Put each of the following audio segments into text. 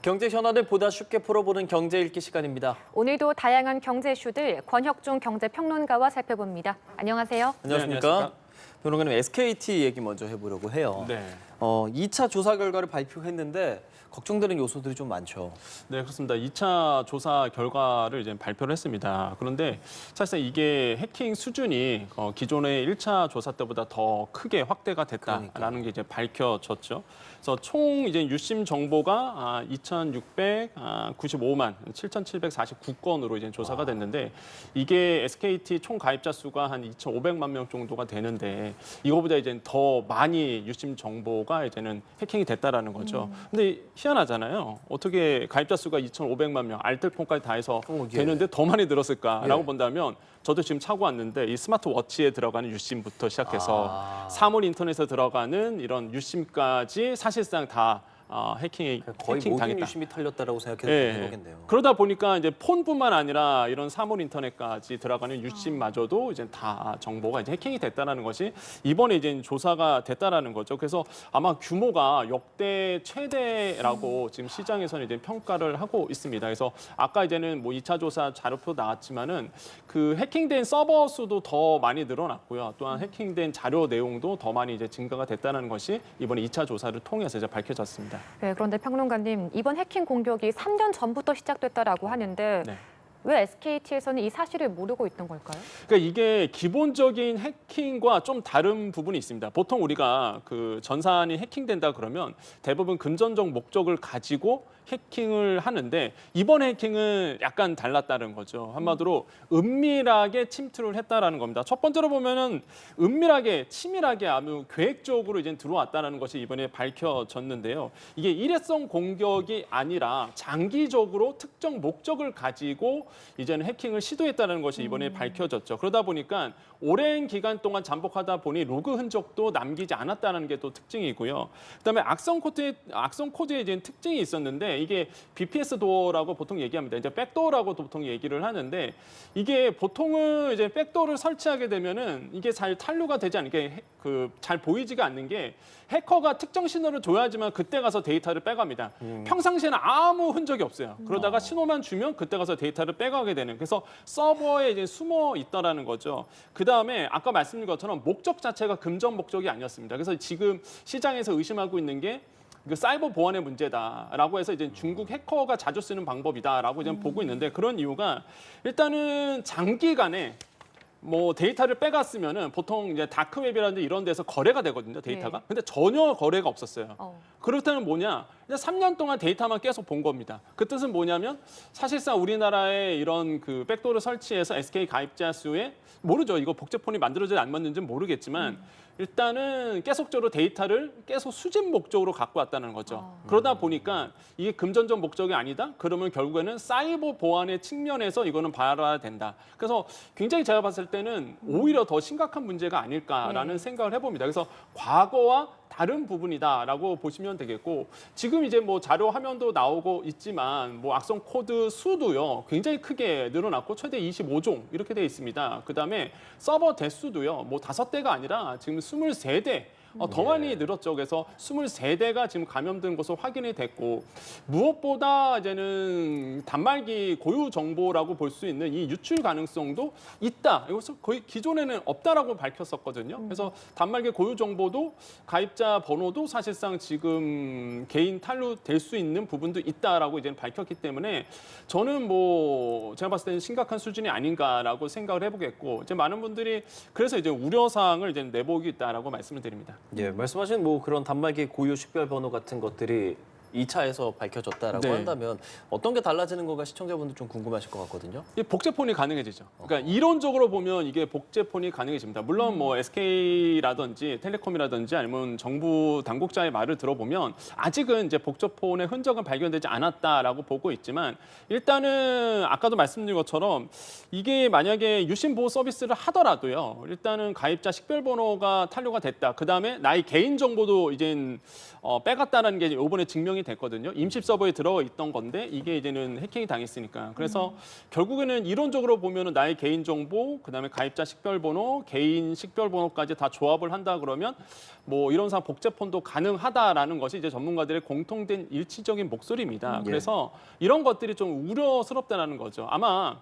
경제 현안을 보다 쉽게 풀어보는 경제 읽기 시간입니다. 오늘도 다양한 경제 이슈들 권혁중 경제평론가와 살펴봅니다. 안녕하세요. 안녕하십니까? 안녕하십니까? 변호사님, SKT 얘기 먼저 해보려고 해요. 네. 2차 조사 결과를 발표했는데 걱정되는 요소들이 좀 많죠. 네, 그렇습니다. 2차 조사 결과를 이제 발표를 했습니다. 그런데 사실상 이게 해킹 수준이 기존의 1차 조사 때보다 더 크게 확대가 됐다라는 게 이제 밝혀졌죠. 그래서 총 이제 유심 정보가 2,695만 7,749건으로 이제 조사가 됐는데 이게 SKT 총 가입자 수가 한 2,500만 명 정도가 되는데 이거보다 이제 더 많이 유심 정보가 이제는 해킹이 됐다라는 거죠. 근데 희한하잖아요. 어떻게 가입자 수가 2,500만 명, 알뜰폰까지 다 해서 예. 되는데 더 많이 늘었을까라고 예. 본다면 저도 지금 차고 왔는데 이 스마트워치에 들어가는 유심부터 시작해서 사물 인터넷에 들어가는 이런 유심까지 사실상 다 해킹 거의 모든 당했다. 유심이 털렸다라고 생각해도 예. 되는 거겠네요. 그러다 보니까 이제 폰뿐만 아니라 이런 사물 인터넷까지 들어가는 유심마저도 이제 다 정보가 이제 해킹이 됐다라는 것이 이번에 이제 조사가 됐다라는 거죠. 그래서 아마 규모가 역대 최대라고 지금 시장에서는 이제 평가를 하고 있습니다. 그래서 아까 이제는 뭐 2차 조사 자료표 나왔지만은 그 해킹된 서버 수도 더 많이 늘어났고요. 또한 해킹된 자료 내용도 더 많이 이제 증가가 됐다는 것이 이번에 2차 조사를 통해서 이제 밝혀졌습니다. 네, 그런데 평론가님, 이번 해킹 공격이 3년 전부터 시작됐다라고 하는데 네. 왜 SKT에서는 이 사실을 모르고 있던 걸까요? 그러니까 이게 기본적인 해킹과 좀 다른 부분이 있습니다. 보통 우리가 그 전산이 해킹된다 그러면 대부분 금전적 목적을 가지고 해킹을 하는데 이번 해킹은 약간 달랐다는 거죠. 한마디로 은밀하게 침투를 했다라는 겁니다. 첫 번째로 보면은 은밀하게, 치밀하게 아주 계획적으로 이제 들어왔다는 것이 이번에 밝혀졌는데요. 이게 일회성 공격이 아니라 장기적으로 특정 목적을 가지고 이제는 해킹을 시도했다는 것이 이번에 밝혀졌죠. 그러다 보니까 오랜 기간 동안 잠복하다 보니 로그 흔적도 남기지 않았다는 게 또 특징이고요. 그다음에 악성 코드에 이제 특징이 있었는데 이게 BPS 도어라고 보통 얘기합니다. 이제 백도어라고도 보통 얘기를 하는데 이게 보통은 이제 백도어를 설치하게 되면은 이게 잘 탄로가 되지 않게 잘 보이지가 않는 게 해커가 특정 신호를 줘야지만 그때 가서 데이터를 빼갑니다. 평상시에는 아무 흔적이 없어요. 그러다가 신호만 주면 그때 가서 데이터를 빼가게 되는. 그래서 서버에 이제 숨어 있다라는 거죠. 그 다음에 아까 말씀드린 것처럼 목적 자체가 금전 목적이 아니었습니다. 그래서 지금 시장에서 의심하고 있는 게 사이버 보안의 문제다라고 해서 이제 중국 해커가 자주 쓰는 방법이다라고 이제 보고 있는데 그런 이유가 일단은 장기간에 뭐 데이터를 빼갔으면은 보통 이제 다크웹이라든지 이런 데서 거래가 되거든요, 데이터가. 네. 근데 전혀 거래가 없었어요. 그렇다면 뭐냐? 이제 3년 동안 데이터만 계속 본 겁니다. 그 뜻은 뭐냐면 사실상 우리나라에 이런 그 백도어를 설치해서 SK 가입자 수에 모르죠. 이거 복제폰이 만들어지지 안 만드는지는 모르겠지만 일단은 계속적으로 데이터를 계속 수집 목적으로 갖고 왔다는 거죠. 그러다 보니까 이게 금전적 목적이 아니다? 그러면 결국에는 사이버 보안의 측면에서 이거는 봐야 된다. 그래서 굉장히 제가 봤을 때는 오히려 더 심각한 문제가 아닐까라는 생각을 해봅니다. 그래서 과거와 다른 부분이다라고 보시면 되겠고 지금 이제 뭐 자료 화면도 나오고 있지만 뭐 악성 코드 수도요 굉장히 크게 늘어났고 최대 25종 이렇게 돼 있습니다. 그다음에 서버 대수도요 뭐 5대가 아니라 지금 23대 더 많이 늘었죠. 그래서 23대가 지금 감염된 것으로 확인이 됐고 무엇보다 이제는 단말기 고유 정보라고 볼 수 있는 이 유출 가능성도 있다. 이것은 거의 기존에는 없다라고 밝혔었거든요. 그래서 단말기 고유 정보도 가입자 번호도 사실상 지금 개인 탄로될 수 있는 부분도 있다라고 이제 밝혔기 때문에 저는 뭐 제가 봤을 때는 심각한 수준이 아닌가라고 생각을 해보겠고 이제 많은 분들이 그래서 이제 우려 사항을 이제 내보고 있다라고 말씀을 드립니다. 예, 말씀하신 뭐 그런 단말기 고유 식별 번호 같은 것들이 2차에서 밝혀졌다라고 네. 한다면 어떤 게 달라지는 거가 시청자분들 좀 궁금하실 것 같거든요. 이 복제폰이 가능해지죠. 그러니까 이론적으로 보면 이게 복제폰이 가능해집니다. 물론 뭐 SK라든지 텔레콤이라든지 아니면 정부 당국자의 말을 들어보면 아직은 이제 복제폰의 흔적은 발견되지 않았다라고 보고 있지만 일단은 아까도 말씀드린 것처럼 이게 만약에 유심 보호 서비스를 하더라도요. 일단은 가입자 식별번호가 탄로가 됐다. 그 다음에 나의 개인 정보도 이제 빼갔다는 게 이번에 증명이 됐거든요. 임시 서버에 들어가 있던 건데 이게 이제는 해킹이 당했으니까. 그래서 결국에는 이론적으로 보면은 나의 개인 정보, 그다음에 가입자 식별번호, 개인 식별번호까지 다 조합을 한다 그러면 뭐 이런 상 복제폰도 가능하다라는 것이 이제 전문가들의 공통된 일치적인 목소리입니다. 그래서 이런 것들이 좀 우려스럽다라는 거죠. 아마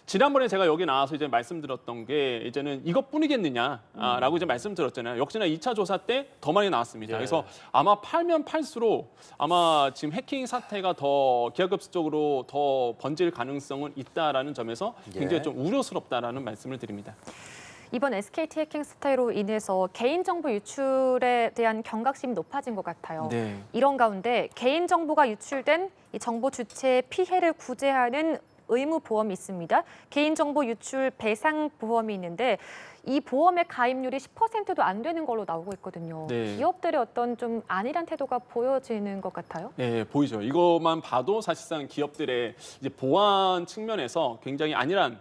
지난번에 제가 여기 나와서 이제 말씀드렸던 게 이제는 이것뿐이겠느냐라고 이제 말씀드렸잖아요. 역시나 2차 조사 때 더 많이 나왔습니다. 그래서 아마 팔면 팔수록 아마 지금 해킹 사태가 더 기하급수적으로 더 번질 가능성은 있다라는 점에서 굉장히 좀 우려스럽다라는 말씀을 드립니다. 이번 SKT 해킹 사태로 인해서 개인정보 유출에 대한 경각심이 높아진 것 같아요. 네. 이런 가운데 개인정보가 유출된 이 정보 주체의 피해를 구제하는 의무 보험이 있습니다. 개인정보 유출 배상 보험이 있는데 이 보험의 가입률이 10%도 안 되는 걸로 나오고 있거든요. 네. 기업들의 어떤 좀 안일한 태도가 보여지는 것 같아요. 네, 보이죠. 이것만 봐도 사실상 기업들의 이제 보안 측면에서 굉장히 안일한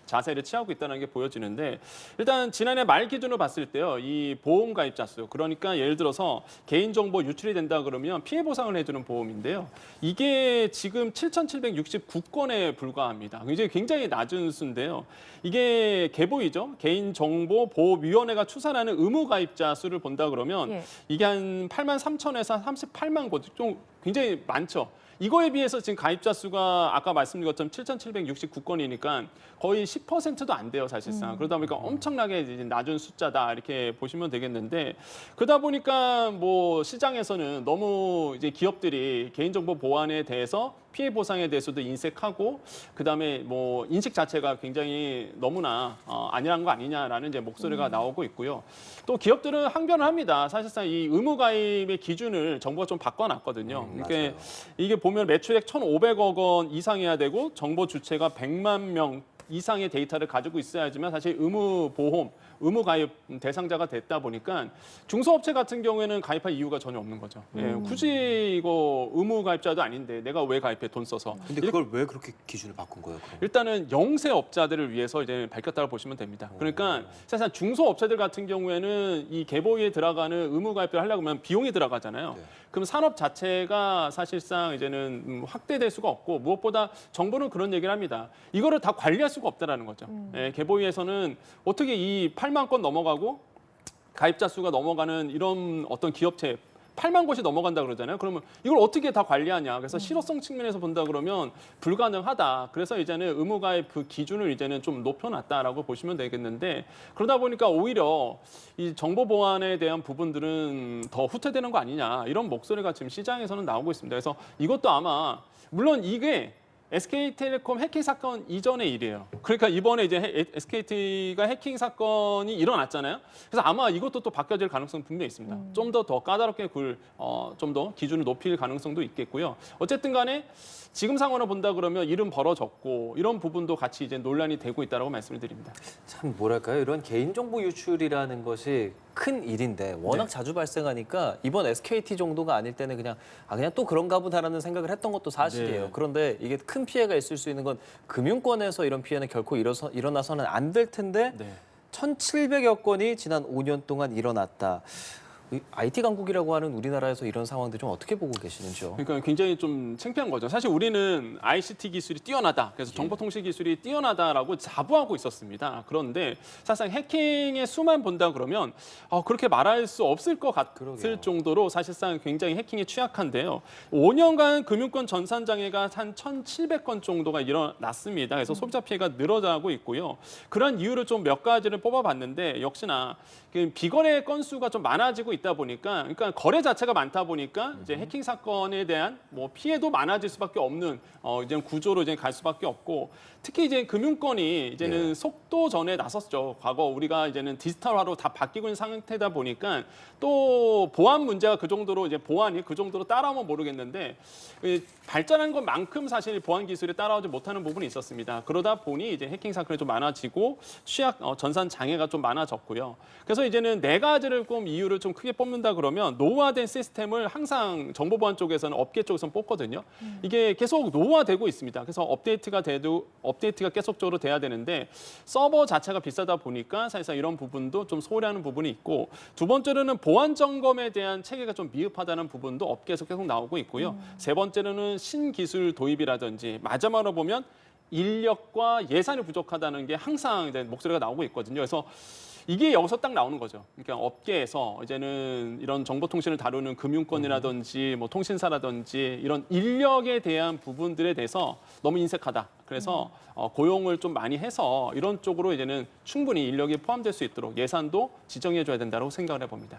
자세를 취하고 있다는 게 보여지는데 일단 지난해 말 기준으로 봤을 때요. 이 보험 가입자 수, 그러니까 예를 들어서 개인정보 유출이 된다 그러면 피해 보상을 해주는 보험인데요. 이게 지금 7,769건에 불과합니다. 굉장히 낮은 수인데요. 이게 개보이죠. 개인정보보호위원회가 추산하는 의무 가입자 수를 본다 그러면 이게 한 8만 3천에서 38만 곳, 좀 굉장히 많죠. 이거에 비해서 지금 가입자 수가 아까 말씀드린 것처럼 7,769건이니까 거의 10%도 안 돼요, 사실상. 그러다 보니까 엄청나게 이제 낮은 숫자다 이렇게 보시면 되겠는데 그러다 보니까 뭐 시장에서는 너무 이제 기업들이 개인정보 보안에 대해서 피해 보상에 대해서도 인색하고 그다음에 뭐 인식 자체가 굉장히 너무나 안일한 거 아니냐라는 이제 목소리가 나오고 있고요. 또 기업들은 항변을 합니다. 사실상 이 의무 가입의 기준을 정부가 좀 바꿔놨거든요. 그러니까 이게 보면 매출액 1,500억 원 이상이어야 되고 정보 주체가 100만 명 이상의 데이터를 가지고 있어야지만 사실 의무 보험, 의무 가입 대상자가 됐다 보니까 중소업체 같은 경우에는 가입할 이유가 전혀 없는 거죠. 예, 굳이 이거 의무 가입자도 아닌데 내가 왜 가입해 돈 써서. 근데 그걸 왜 그렇게 기준을 바꾼 거예요? 그럼? 일단은 영세업자들을 위해서 이제 밝혔다고 보시면 됩니다. 그러니까 사실 중소업체들 같은 경우에는 이 개보위에 들어가는 의무 가입을 하려고 하면 비용이 들어가잖아요. 네. 그럼 산업 자체가 사실상 이제는 확대될 수가 없고 무엇보다 정부는 그런 얘기를 합니다. 이거를 다 관리할 수가 없다라는 거죠. 예, 개보위에서는 어떻게 이 8만 건 넘어가고 가입자 수가 넘어가는 이런 어떤 기업체 8만 곳이 넘어간다 그러잖아요. 그러면 이걸 어떻게 다 관리하냐. 그래서 실효성 측면에서 본다 그러면 불가능하다. 그래서 이제는 의무가입 그 기준을 이제는 좀 높여놨다라고 보시면 되겠는데 그러다 보니까 오히려 이 정보 보안에 대한 부분들은 더 후퇴되는 거 아니냐. 이런 목소리가 지금 시장에서는 나오고 있습니다. 그래서 이것도 아마 물론 이게 SK텔레콤 해킹 사건 이전의 일이에요. 그러니까 이번에 이제 SKT가 해킹 사건이 일어났잖아요. 그래서 아마 이것도 또 바뀌어질 가능성 분명히 있습니다. 좀 더 까다롭게 좀 더 기준을 높일 가능성도 있겠고요. 어쨌든 간에 지금 상황을 본다 그러면 일은 벌어졌고 이런 부분도 같이 이제 논란이 되고 있다라고 말씀을 드립니다. 참 뭐랄까요? 이런 개인정보 유출이라는 것이 큰 일인데 워낙 자주 발생하니까 이번 SKT 정도가 아닐 때는 그냥 또 그런가 보다라는 생각을 했던 것도 사실이에요. 네. 그런데 이게 큰 피해가 있을 수 있는 건 금융권에서 이런 피해는 결코 일어나서는 안 될 텐데 1,700여 건이 지난 5년 동안 일어났다. IT 강국이라고 하는 우리나라에서 이런 상황들 좀 어떻게 보고 계시는지요? 그러니까 굉장히 좀 창피한 거죠. 사실 우리는 ICT 기술이 뛰어나다. 그래서 정보통신 기술이 뛰어나다라고 자부하고 있었습니다. 그런데 사실상 해킹의 수만 본다 그러면 그렇게 말할 수 없을 것 같을 정도로 사실상 굉장히 해킹에 취약한데요. 5년간 금융권 전산 장애가 한 1,700건 정도가 일어났습니다. 그래서 소비자 피해가 늘어나고 있고요. 그런 이유를 좀 몇 가지를 뽑아봤는데 역시나 비거래 건수가 좀 많아지고 있다 보니까, 그러니까 거래 자체가 많다 보니까 이제 해킹 사건에 대한 뭐 피해도 많아질 수밖에 없는 이제 구조로 이제 갈 수밖에 없고, 특히 이제 금융권이 이제는 속도전에 나섰죠. 과거 우리가 이제는 디지털화로 다 바뀌고 있는 상태다 보니까 또 보안 문제가 그 정도로 이제 보안이 그 정도로 따라오면 모르겠는데 발전한 것만큼 사실 보안 기술이 따라오지 못하는 부분이 있었습니다. 그러다 보니 이제 해킹 사건이 좀 많아지고 전산 장애가 좀 많아졌고요. 그래서 이제는 네 가지를 좀 이유를 좀 크게 뽑는다 그러면 노후화된 시스템을 항상 정보보안 쪽에서는 업계 쪽에서는 뽑거든요. 이게 계속 노후화되고 있습니다. 그래서 업데이트가 계속적으로 돼야 되는데 서버 자체가 비싸다 보니까 사실상 이런 부분도 좀 소홀해하는 부분이 있고 두 번째로는 보안 점검에 대한 체계가 좀 미흡하다는 부분도 업계에서 계속 나오고 있고요. 세 번째로는 신기술 도입이라든지 마지막으로 보면 인력과 예산이 부족하다는 게 항상 이제 목소리가 나오고 있거든요. 그래서 이게 여기서 딱 나오는 거죠. 그러니까 업계에서 이제는 이런 정보통신을 다루는 금융권이라든지 뭐 통신사라든지 이런 인력에 대한 부분들에 대해서 너무 인색하다. 그래서 고용을 좀 많이 해서 이런 쪽으로 이제는 충분히 인력이 포함될 수 있도록 예산도 지정해줘야 된다고 생각을 해봅니다.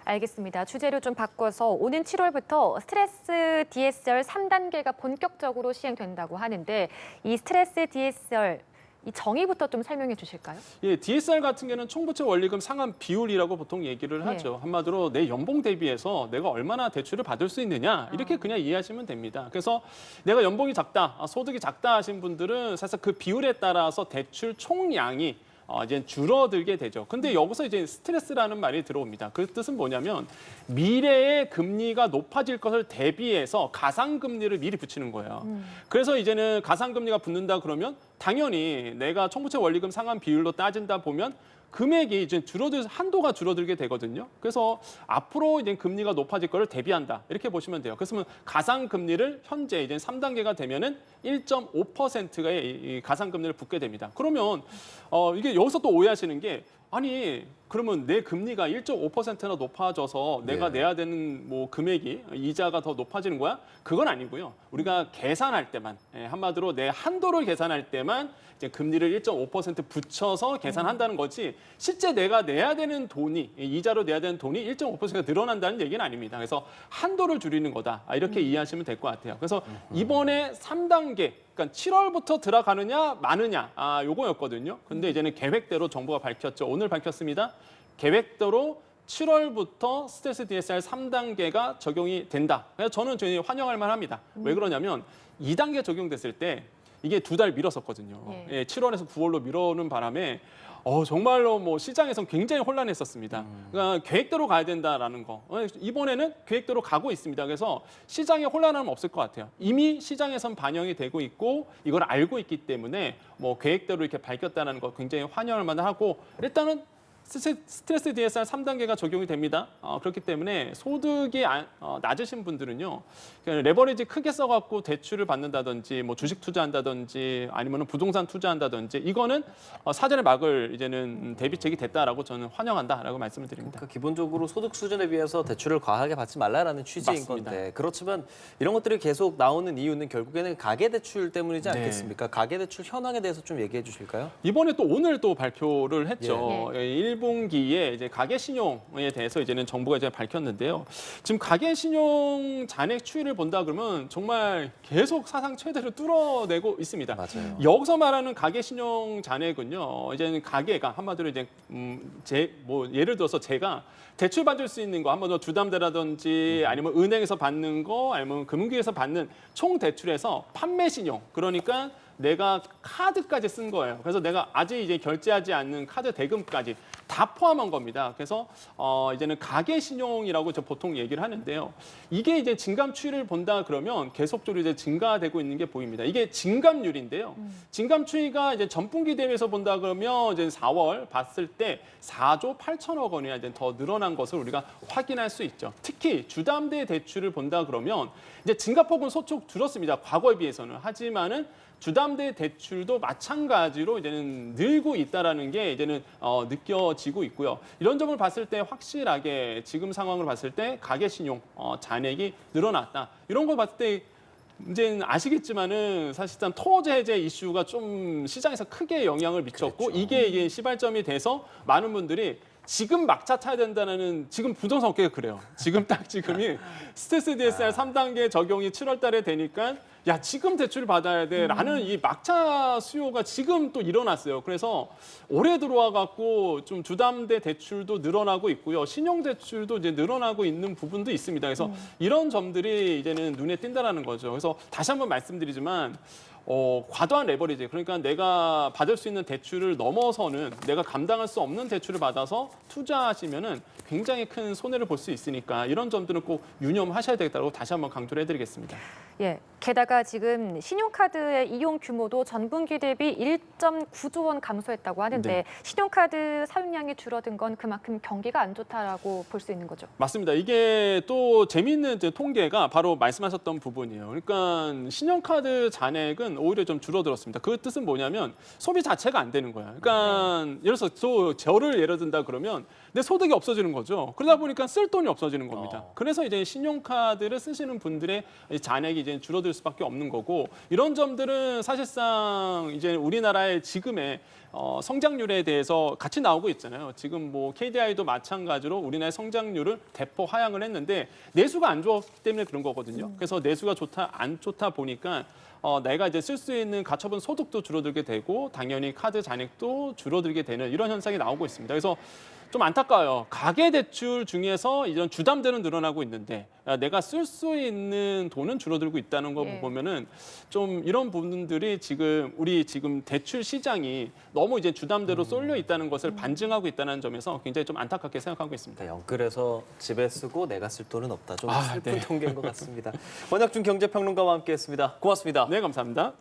알겠습니다. 주제를 좀 바꿔서 오는 7월부터 스트레스 DSR 3단계가 본격적으로 시행된다고 하는데 이 스트레스 DSR 이 정의부터 좀 설명해 주실까요? 예, DSR 같은 경우는 총부채 원리금 상환 비율이라고 보통 얘기를 하죠. 한마디로 내 연봉 대비해서 내가 얼마나 대출을 받을 수 있느냐 이렇게 그냥 이해하시면 됩니다. 그래서 내가 연봉이 작다, 소득이 작다 하신 분들은 사실 그 비율에 따라서 대출 총량이 이제 줄어들게 되죠. 근데 여기서 이제 스트레스라는 말이 들어옵니다. 그 뜻은 뭐냐면 미래의 금리가 높아질 것을 대비해서 가상금리를 미리 붙이는 거예요. 그래서 이제는 가상금리가 붙는다 그러면 당연히 내가 총부채 원리금 상환 비율로 따진다 보면 금액이 이제 한도가 줄어들게 되거든요. 그래서 앞으로 이제 금리가 높아질 거를 대비한다. 이렇게 보시면 돼요. 그래서 가상 금리를 현재 이제 3단계가 되면은 1.5%의 이 가상 금리를 붙게 됩니다. 그러면 이게 여기서 또 오해하시는 게 아니 그러면 내 금리가 1.5%나 높아져서 내가 내야 되는 뭐 금액이 이자가 더 높아지는 거야? 그건 아니고요. 우리가 계산할 때만 한마디로 내 한도를 계산할 때만 이제 금리를 1.5% 붙여서 계산한다는 거지 실제 내가 내야 되는 돈이 이자로 내야 되는 돈이 1.5%가 늘어난다는 얘기는 아닙니다. 그래서 한도를 줄이는 거다. 이렇게 이해하시면 될 것 같아요. 그래서 이번에 3단계 그러니까 7월부터 들어가느냐 마느냐 요거였거든요. 근데 이제는 계획대로 정부가 밝혔죠. 오늘 밝혔습니다. 계획대로 7월부터 스트레스 DSR 3단계가 적용이 된다. 그래서 저는 환영할 만합니다. 왜 그러냐면 2단계 적용됐을 때 이게 2달 미뤘었거든요. 예, 7월에서 9월로 미루는 바람에 정말로 뭐 시장에선 굉장히 혼란했었습니다. 그러니까 계획대로 가야 된다라는 거. 이번에는 계획대로 가고 있습니다. 그래서 시장에 혼란함은 없을 것 같아요. 이미 시장에선 반영이 되고 있고 이걸 알고 있기 때문에 뭐 계획대로 이렇게 밝혔다는 거 굉장히 환영할 만하고 일단은 스트레스 DSR 3단계가 적용이 됩니다. 그렇기 때문에 소득이 낮으신 분들은요, 레버리지 크게 써갖고 대출을 받는다든지, 뭐 주식 투자한다든지, 아니면 부동산 투자한다든지, 이거는 사전에 막을 이제는 대비책이 됐다라고 저는 환영한다라고 말씀을 드립니다. 그러니까 기본적으로 소득 수준에 비해서 대출을 과하게 받지 말라라는 취지인 맞습니다. 건데 그렇지만 이런 것들이 계속 나오는 이유는 결국에는 가계대출 때문이지 않겠습니까? 가계대출 현황에 대해서 좀 얘기해 주실까요? 이번에 또 오늘 또 발표를 했죠. 1분기에 이제 가계신용에 대해서 이제는 정부가 이제 밝혔는데요. 지금 가계신용 잔액 추이를 본다 그러면 정말 계속 사상 최대를 뚫어내고 있습니다. 맞아요. 여기서 말하는 가계신용 잔액은요. 이제는 가계가 한마디로 이제 예를 들어서 제가 대출 받을 수 있는 거 한번 주담대라든지 아니면 은행에서 받는 거 아니면 금융기에서 받는 총 대출에서 판매 신용 그러니까 내가 카드까지 쓴 거예요. 그래서 내가 아직 이제 결제하지 않는 카드 대금까지 다 포함한 겁니다. 그래서 이제는 가계 신용이라고 저 보통 얘기를 하는데요. 이게 이제 증감 추이를 본다 그러면 계속적으로 이제 증가되고 있는 게 보입니다. 이게 증감률인데요. 증감 추이가 이제 전분기 대비해서 본다 그러면 이제 4월 봤을 때 4조 8천억 원이 이제 더 늘어난 것을 우리가 확인할 수 있죠. 특히 주담대 대출을 본다 그러면 이제 증가폭은 소폭 줄었습니다. 과거에 비해서는. 하지만은 주담대 대출도 마찬가지로 이제는 늘고 있다라는 게 이제는 느껴지고 있고요. 이런 점을 봤을 때 확실하게 지금 상황을 봤을 때 가계신용 잔액이 늘어났다. 이런 걸 봤을 때 이제는 아시겠지만은 사실상 토지 해제 이슈가 좀 시장에서 크게 영향을 미쳤고 그렇죠. 이게 시발점이 돼서 많은 분들이 지금 막차 타야 된다는 지금 부동산 업계가 그래요. 지금이 스트레스 DSR 3단계 적용이 7월 달에 되니까 야 지금 대출 받아야 돼라는 이 막차 수요가 지금 또 일어났어요. 그래서 올해 들어와 갖고 좀 주담대 대출도 늘어나고 있고요. 신용 대출도 이제 늘어나고 있는 부분도 있습니다. 그래서 이런 점들이 이제는 눈에 띈다라는 거죠. 그래서 다시 한번 말씀드리지만 과도한 레버리지, 그러니까 내가 받을 수 있는 대출을 넘어서는 내가 감당할 수 없는 대출을 받아서 투자하시면은 굉장히 큰 손해를 볼 수 있으니까 이런 점들은 꼭 유념하셔야 되겠다고 다시 한번 강조를 해드리겠습니다. 예. 게다가 지금 신용카드의 이용 규모도 전분기 대비 1.9조 원 감소했다고 하는데 네. 신용카드 사용량이 줄어든 건 그만큼 경기가 안 좋다라고 볼 수 있는 거죠. 맞습니다. 이게 또 재미있는 이제 통계가 바로 말씀하셨던 부분이에요. 그러니까 신용카드 잔액은 오히려 좀 줄어들었습니다. 그 뜻은 뭐냐면 소비 자체가 안 되는 거야. 그러니까 예를 들어서 저를 예를 든다 그러면 내 소득이 없어지는 거죠. 그러다 보니까 쓸 돈이 없어지는 겁니다. 그래서 이제 신용카드를 쓰시는 분들의 잔액이 이제 줄어들 수밖에 없는 거고, 이런 점들은 사실상 이제 우리나라의 지금의 성장률에 대해서 같이 나오고 있잖아요. 지금 뭐 KDI도 마찬가지로 우리나라의 성장률을 대폭 하향을 했는데 내수가 안 좋았기 때문에 그런 거거든요. 그래서 내수가 안 좋다 보니까 내가 이제 쓸 수 있는 가처분 소득도 줄어들게 되고 당연히 카드 잔액도 줄어들게 되는 이런 현상이 나오고 있습니다. 그래서 좀 안타까워요. 가계대출 중에서 이런 주담대는 늘어나고 있는데 내가 쓸 수 있는 돈은 줄어들고 있다는 거 예. 보면은 좀 이런 부분들이 우리 지금 대출 시장이 너무 이제 주담대로 쏠려 있다는 것을 반증하고 있다는 점에서 굉장히 좀 안타깝게 생각하고 있습니다. 영끌에서 집에 쓰고 내가 쓸 돈은 없다. 좀 슬픈 네. 통계인 것 같습니다. 권혁준 경제평론가와 함께했습니다. 고맙습니다. 네, 감사합니다.